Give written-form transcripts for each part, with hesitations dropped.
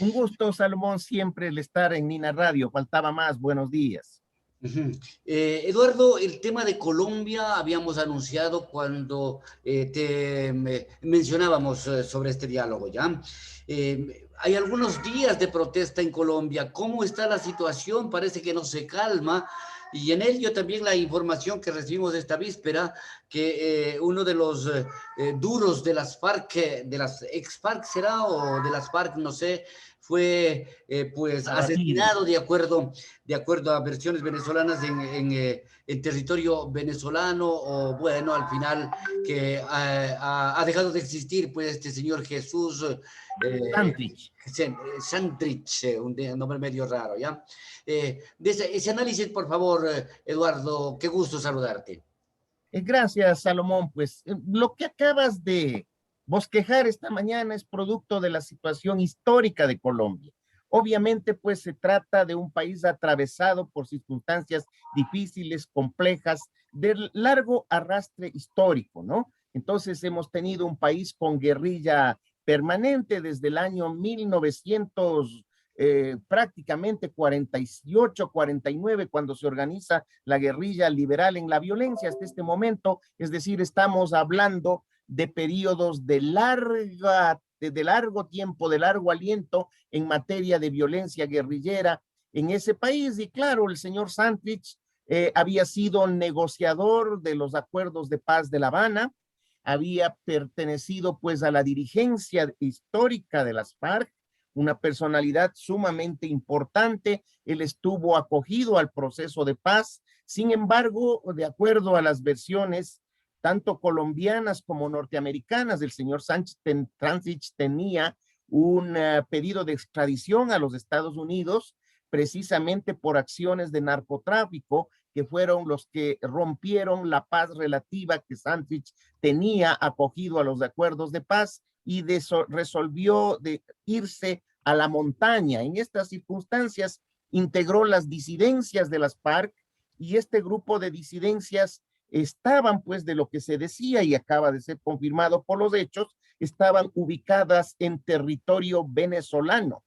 Un gusto, Salomón, siempre el estar en Nina Radio. Faltaba más. Buenos días. Ujú. Eduardo, el tema de Colombia habíamos anunciado cuando mencionábamos sobre este diálogo, ¿ya? Hay algunos días de protesta en Colombia. ¿Cómo está la situación? Parece que no se calma. Y en ello también la información que recibimos esta víspera, que uno de los duros de las FARC, de las ex-FARC será, o de las FARC, no sé, fue pues Abatido. asesinado de acuerdo a versiones venezolanas en territorio venezolano, o bueno, al final que ha dejado de existir pues este señor Jesús Santrich. Santrich, un nombre medio raro, ¿ya? De ese análisis, por favor, Eduardo, qué gusto saludarte. Gracias, Salomón. Pues lo que acabas de bosquejar esta mañana es producto de la situación histórica de Colombia. Obviamente, pues se trata de un país atravesado por circunstancias difíciles, complejas, de largo arrastre histórico, ¿no? Entonces hemos tenido un país con guerrilla permanente desde el año 1900, prácticamente 48, 49, cuando se organiza la guerrilla liberal en la violencia hasta este momento, es decir, estamos hablando de periodos de largo tiempo, de largo aliento en materia de violencia guerrillera en ese país. Y claro, el señor Santrich había sido negociador de los acuerdos de paz de La Habana, había pertenecido pues a la dirigencia histórica de las FARC, una personalidad sumamente importante. Él estuvo acogido al proceso de paz. Sin embargo, de acuerdo a las versiones tanto colombianas como norteamericanas, el señor Santrich tenía un pedido de extradición a los Estados Unidos precisamente por acciones de narcotráfico que fueron los que rompieron la paz relativa que Santrich tenía acogido a los acuerdos de paz y resolvió de irse a la montaña. En estas circunstancias integró las disidencias de las FARC y este grupo de disidencias estaban, pues, de lo que se decía y acaba de ser confirmado por los hechos, estaban ubicadas en territorio venezolano.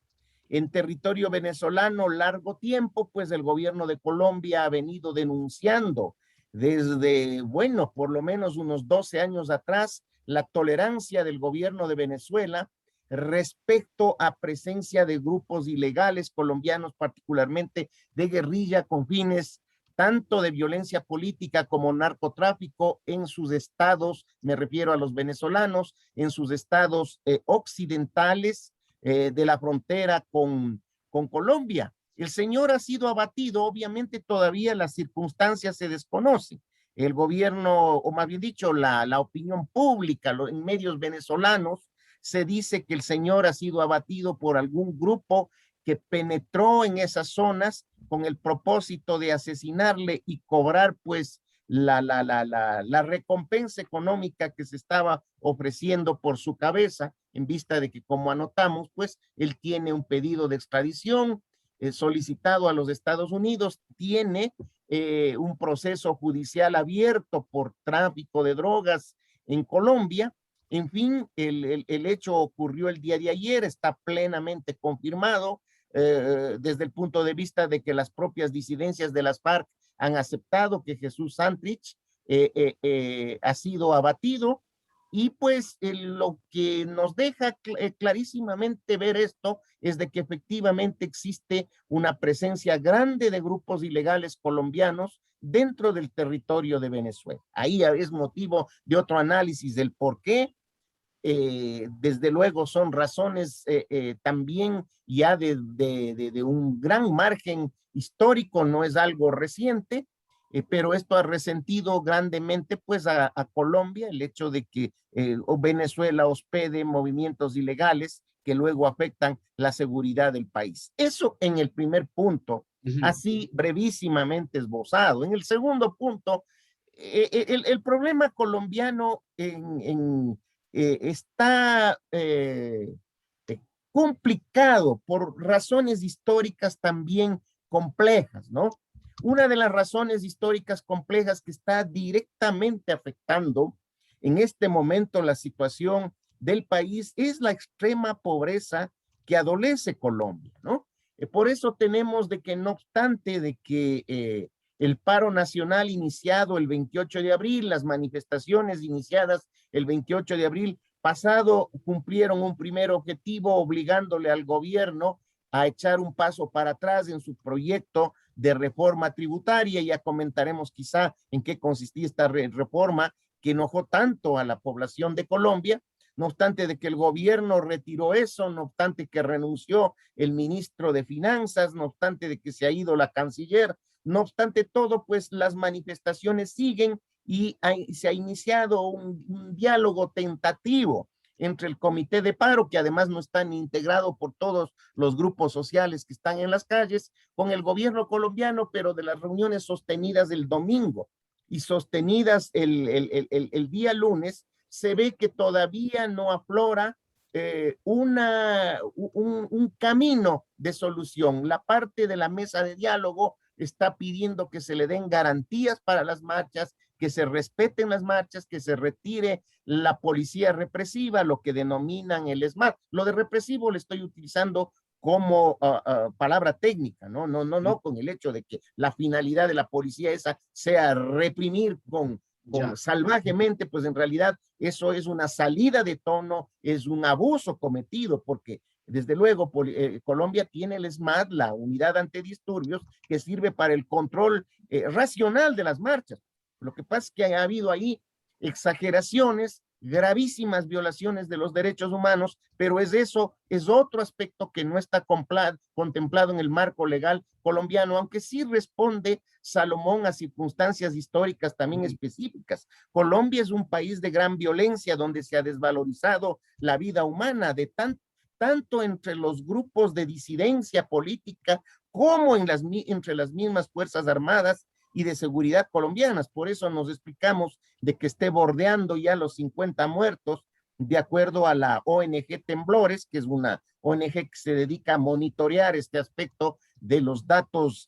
En territorio venezolano, largo tiempo, pues el gobierno de Colombia ha venido denunciando desde, bueno, por lo menos unos 12 años atrás, la tolerancia del gobierno de Venezuela respecto a presencia de grupos ilegales colombianos, particularmente de guerrilla con fines tanto de violencia política como narcotráfico en sus estados, me refiero a los venezolanos, en sus estados occidentales de la frontera con Colombia. El señor ha sido abatido, obviamente todavía las circunstancias se desconocen. El gobierno, o más bien dicho, la opinión pública en medios venezolanos, se dice que el señor ha sido abatido por algún grupo que penetró en esas zonas con el propósito de asesinarle y cobrar pues la recompensa económica que se estaba ofreciendo por su cabeza, en vista de que, como anotamos, pues él tiene un pedido de extradición solicitado a los Estados Unidos, tiene un proceso judicial abierto por tráfico de drogas en Colombia. En fin, el hecho ocurrió el día de ayer, está plenamente confirmado desde el punto de vista de que las propias disidencias de las FARC han aceptado que Jesús Santrich ha sido abatido y pues lo que nos deja clarísimamente ver esto es de que efectivamente existe una presencia grande de grupos ilegales colombianos dentro del territorio de Venezuela. Ahí es motivo de otro análisis del por qué. Desde luego son razones también ya de un gran margen histórico, no es algo reciente, pero esto ha resentido grandemente pues a Colombia, el hecho de que Venezuela hospede movimientos ilegales que luego afectan la seguridad del país. Eso en el primer punto, así brevísimamente esbozado. En el segundo punto, el problema colombiano está complicado por razones históricas también complejas, ¿no? Una de las razones históricas complejas que está directamente afectando en este momento la situación del país es la extrema pobreza que adolece Colombia, ¿no? Por eso tenemos de que no obstante de que el paro nacional iniciado el 28 de abril, las manifestaciones iniciadas el 28 de abril pasado cumplieron un primer objetivo obligándole al gobierno a echar un paso para atrás en su proyecto de reforma tributaria. Ya comentaremos quizá en qué consistía esta reforma que enojó tanto a la población de Colombia. No obstante de que el gobierno retiró eso, no obstante que renunció el ministro de Finanzas, no obstante de que se ha ido la canciller, no obstante todo, pues las manifestaciones siguen y se ha iniciado un diálogo tentativo entre el comité de paro, que además no está ni integrado por todos los grupos sociales que están en las calles, con el gobierno colombiano, pero de las reuniones sostenidas el domingo y sostenidas el día lunes, se ve que todavía no aflora un camino de solución. La parte de la mesa de diálogo está pidiendo que se le den garantías para las marchas, que se respeten las marchas, que se retire la policía represiva, lo que denominan el SMART. Lo de represivo le estoy utilizando como palabra técnica, no con el hecho de que la finalidad de la policía esa sea reprimir con salvajemente, pues en realidad eso es una salida de tono, es un abuso cometido, porque desde luego Colombia tiene el SMAT, la unidad antidisturbios, que sirve para el control racional de las marchas. Lo que pasa es que ha habido ahí exageraciones, gravísimas violaciones de los derechos humanos, pero es otro aspecto que no está contemplado en el marco legal colombiano, aunque sí responde Salomón a circunstancias históricas también específicas. Colombia es un país de gran violencia donde se ha desvalorizado la vida humana de tanto entre los grupos de disidencia política como entre las mismas Fuerzas Armadas y de seguridad colombianas. Por eso nos explicamos de que esté bordeando ya los 50 muertos, de acuerdo a la ONG Temblores, que es una ONG que se dedica a monitorear este aspecto de los datos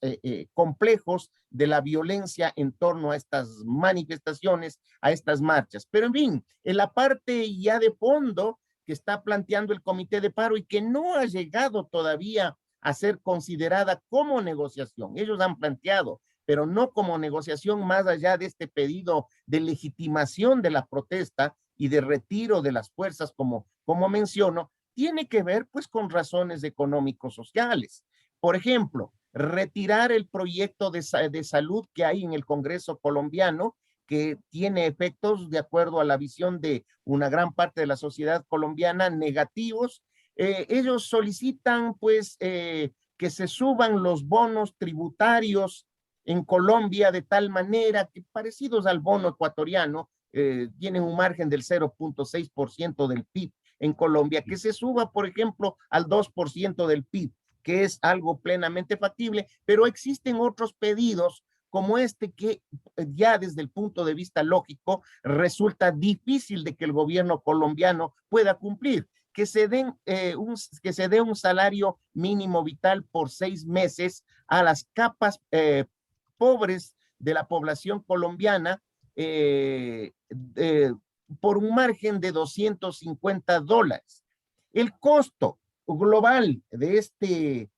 complejos de la violencia en torno a estas manifestaciones, a estas marchas. Pero en fin, en la parte ya de fondo que está planteando el comité de paro y que no ha llegado todavía a ser considerada como negociación. Ellos han planteado, pero no como negociación más allá de este pedido de legitimación de la protesta y de retiro de las fuerzas, como menciono, tiene que ver pues con razones económicos sociales. Por ejemplo, retirar el proyecto de salud que hay en el Congreso colombiano, que tiene efectos, de acuerdo a la visión de una gran parte de la sociedad colombiana, negativos. Ellos solicitan pues que se suban los bonos tributarios en Colombia de tal manera que, parecidos al bono ecuatoriano, tienen un margen del 0.6% del PIB en Colombia, que se suba, por ejemplo, al 2% del PIB, que es algo plenamente factible, pero existen otros pedidos como este que ya desde el punto de vista lógico resulta difícil de que el gobierno colombiano pueda cumplir, que se dé un salario mínimo vital por 6 meses a las capas pobres de la población colombiana por un margen de $250. El costo global de este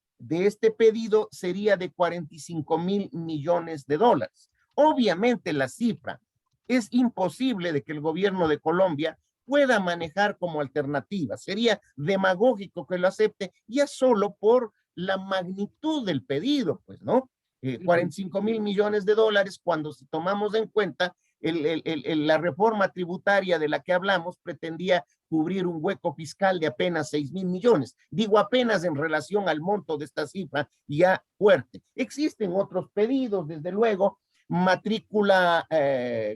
pedido sería de 45 mil millones de dólares. Obviamente la cifra es imposible de que el gobierno de Colombia pueda manejar como alternativa. Sería demagógico que lo acepte ya solo por la magnitud del pedido, pues, ¿no? 45 mil millones de dólares, cuando si tomamos en cuenta la reforma tributaria de la que hablamos, pretendía cubrir un hueco fiscal de apenas 6 mil millones. Digo apenas en relación al monto de esta cifra ya fuerte. Existen otros pedidos, desde luego, matrícula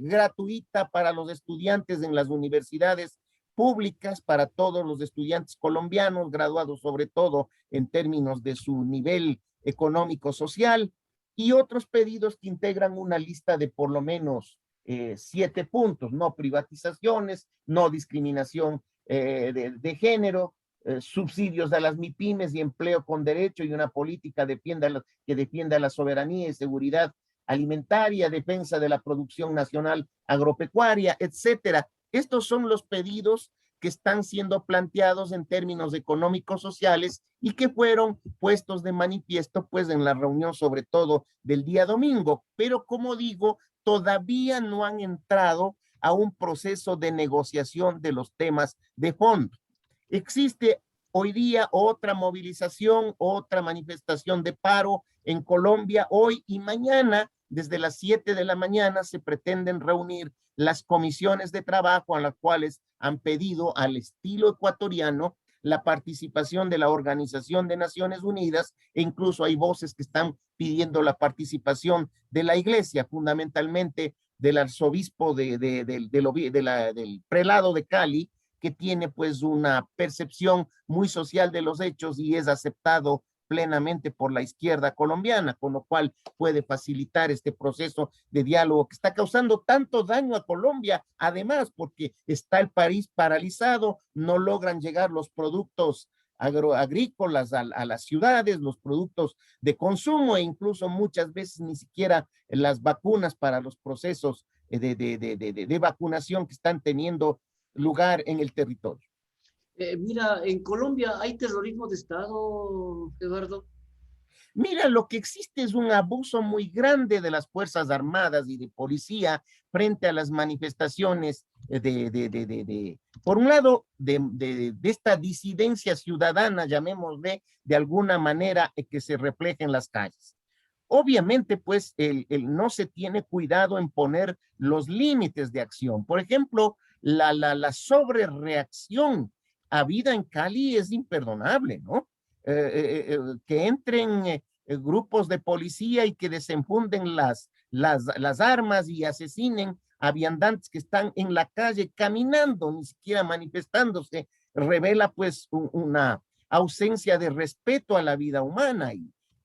gratuita para los estudiantes en las universidades públicas, para todos los estudiantes colombianos, graduados sobre todo en términos de su nivel económico-social, y otros pedidos que integran una lista de por lo menos 7 puntos: no privatizaciones, no discriminación de género, subsidios a las MIPIMES y empleo con derecho, y una política que defienda la soberanía y seguridad alimentaria, defensa de la producción nacional agropecuaria, etcétera. Estos son los pedidos que están siendo planteados en términos económicos sociales y que fueron puestos de manifiesto pues en la reunión sobre todo del día domingo. Pero como digo, todavía no han entrado a un proceso de negociación de los temas de fondo. Existe hoy día otra movilización, otra manifestación de paro en Colombia hoy y mañana. Desde las 7 de la mañana se pretenden reunir las comisiones de trabajo a las cuales han pedido al estilo ecuatoriano la participación de la Organización de Naciones Unidas, e incluso hay voces que están pidiendo la participación de la iglesia, fundamentalmente del arzobispo del prelado de Cali, que tiene pues una percepción muy social de los hechos y es aceptado plenamente por la izquierda colombiana, con lo cual puede facilitar este proceso de diálogo que está causando tanto daño a Colombia, además porque está el país paralizado, no logran llegar los productos agrícolas a las ciudades, los productos de consumo e incluso muchas veces ni siquiera las vacunas para los procesos de vacunación que están teniendo lugar en el territorio. Mira, en Colombia hay terrorismo de Estado, Eduardo. Mira, lo que existe es un abuso muy grande de las Fuerzas Armadas y de policía frente a las manifestaciones por un lado, de esta disidencia ciudadana, llamémosle, de alguna manera, que se refleja en las calles. Obviamente, pues, no se tiene cuidado en poner los límites de acción. Por ejemplo, la sobrereacción habida en Cali es imperdonable, ¿no? Que entren grupos de policía y que desenfunden las armas y asesinen a viandantes que están en la calle caminando, ni siquiera manifestándose, revela pues una ausencia de respeto a la vida humana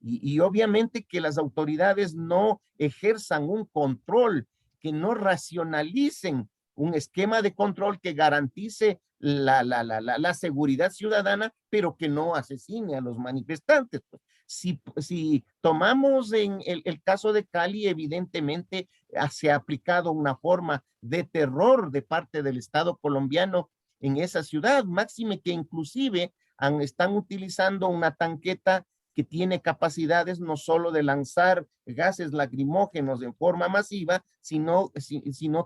y obviamente que las autoridades no ejerzan un control, que no racionalicen un esquema de control que garantice la seguridad ciudadana, pero que no asesine a los manifestantes. Pues. Si tomamos en el caso de Cali, evidentemente se ha aplicado una forma de terror de parte del Estado colombiano en esa ciudad, máxime que inclusive están utilizando una tanqueta que tiene capacidades no solo de lanzar gases lacrimógenos en forma masiva, sino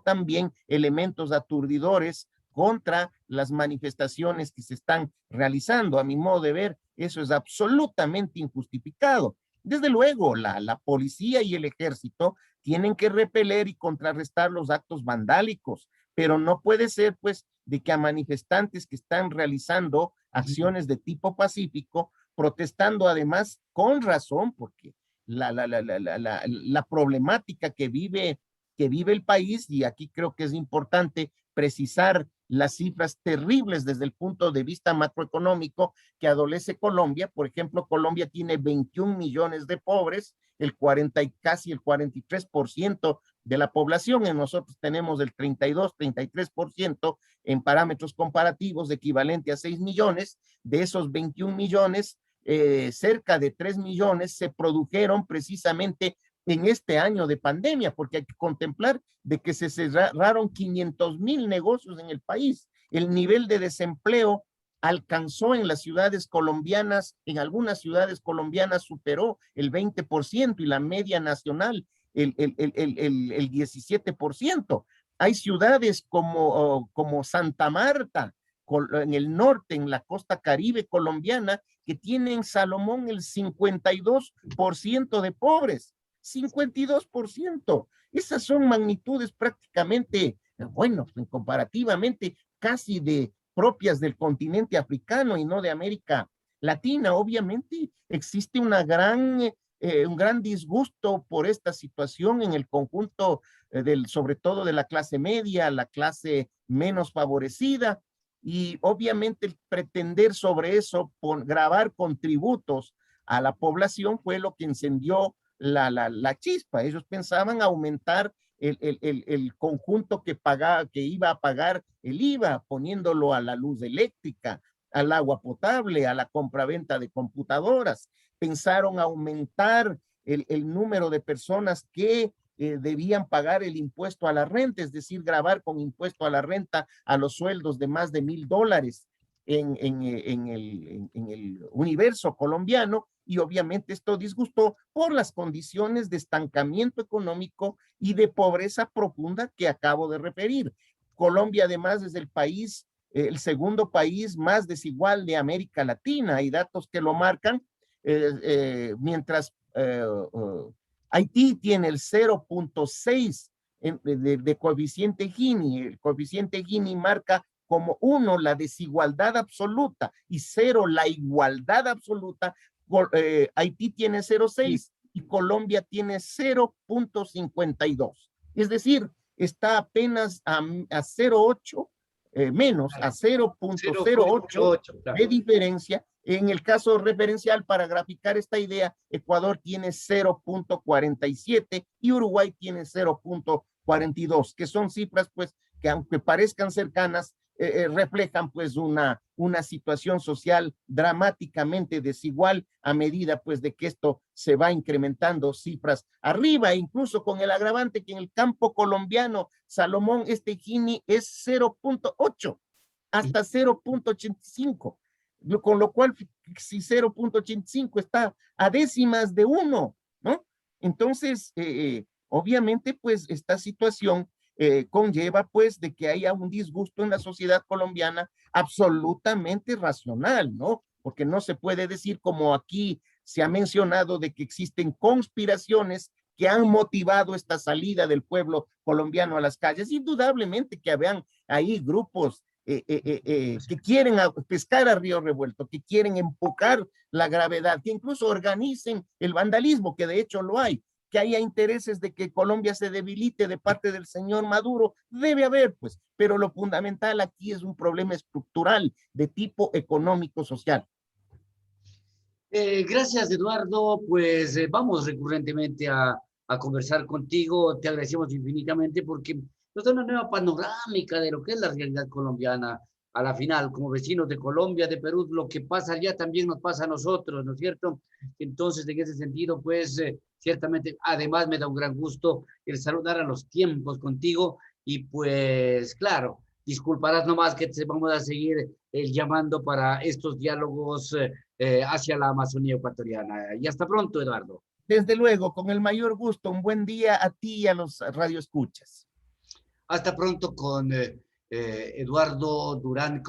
también elementos aturdidores contra las manifestaciones que se están realizando. A mi modo de ver, eso es absolutamente injustificado. Desde luego, la policía y el ejército tienen que repeler y contrarrestar los actos vandálicos, pero no puede ser, pues, de que a manifestantes que están realizando acciones de tipo pacífico, protestando además con razón, porque la problemática que vive el país, y aquí creo que es importante precisar las cifras terribles desde el punto de vista macroeconómico que adolece Colombia. Por ejemplo, Colombia tiene 21 millones de pobres, casi el 43% de la población, en nosotros tenemos el 32, 33% en parámetros comparativos, equivalente a 6 millones. De esos 21 millones, cerca de 3 millones se produjeron precisamente en este año de pandemia, porque hay que contemplar de que se cerraron 500,000 negocios en el país. El nivel de desempleo alcanzó en las ciudades colombianas, en algunas ciudades colombianas superó el 20% y la media nacional el 17%. Hay ciudades como Santa Marta, en el norte, en la costa caribe colombiana, que tienen, Salomón, el 52% de pobres. 52%. Esas son magnitudes prácticamente, bueno, comparativamente casi propias del continente africano y no de América Latina. Obviamente existe un gran disgusto por esta situación en el conjunto sobre todo de la clase media, la clase menos favorecida, y obviamente el pretender sobre eso grabar contributos a la población fue lo que encendió la chispa. Ellos pensaban aumentar el conjunto que iba a pagar el IVA, poniéndolo a la luz eléctrica, al agua potable, a la compraventa de computadoras. Pensaron aumentar el número de personas que debían pagar el impuesto a la renta, es decir, grabar con impuesto a la renta a los sueldos de más de $1,000 en el universo colombiano, y obviamente esto disgustó por las condiciones de estancamiento económico y de pobreza profunda que acabo de referir. Colombia además es el segundo país más desigual de América Latina. Hay datos que lo marcan, mientras Haití tiene el 0.6 de coeficiente Gini. El coeficiente Gini marca como 1 la desigualdad absoluta y 0 la igualdad absoluta. Haití tiene 0.6 y Colombia tiene 0.52. Es decir, está apenas a 0.8 menos, a 0.08 de diferencia. En el caso referencial, para graficar esta idea, Ecuador tiene 0.47 y Uruguay tiene 0.42, que son cifras pues que aunque parezcan cercanas, reflejan pues una situación social dramáticamente desigual a medida pues de que esto se va incrementando cifras arriba, incluso con el agravante que en el campo colombiano, Salomón, este Gini es 0.8 hasta 0.85, con lo cual si 0.85 está a décimas de 1, ¿no? Entonces, obviamente pues esta situación conlleva pues de que haya un disgusto en la sociedad colombiana absolutamente racional, ¿no? Porque no se puede decir, como aquí se ha mencionado, de que existen conspiraciones que han motivado esta salida del pueblo colombiano a las calles. Indudablemente que habían ahí grupos que quieren pescar a río revuelto, que quieren empujar la gravedad, que incluso organicen el vandalismo, que de hecho lo hay. Que haya intereses de que Colombia se debilite de parte del señor Maduro, debe haber, pues, pero lo fundamental aquí es un problema estructural de tipo económico-social. Gracias, Eduardo. Pues vamos recurrentemente a conversar contigo. Te agradecemos infinitamente porque nos da una nueva panorámica de lo que es la realidad colombiana. A la final, como vecinos de Colombia, de Perú, lo que pasa allá también nos pasa a nosotros, ¿no es cierto? Entonces, en ese sentido, pues ciertamente, además me da un gran gusto el saludar a los tiempos contigo y pues, claro, disculparás nomás que te vamos a seguir llamando para estos diálogos hacia la Amazonía ecuatoriana. Y hasta pronto, Eduardo. Desde luego, con el mayor gusto, un buen día a ti y a los radioescuchas. Hasta pronto con Eduardo Durán.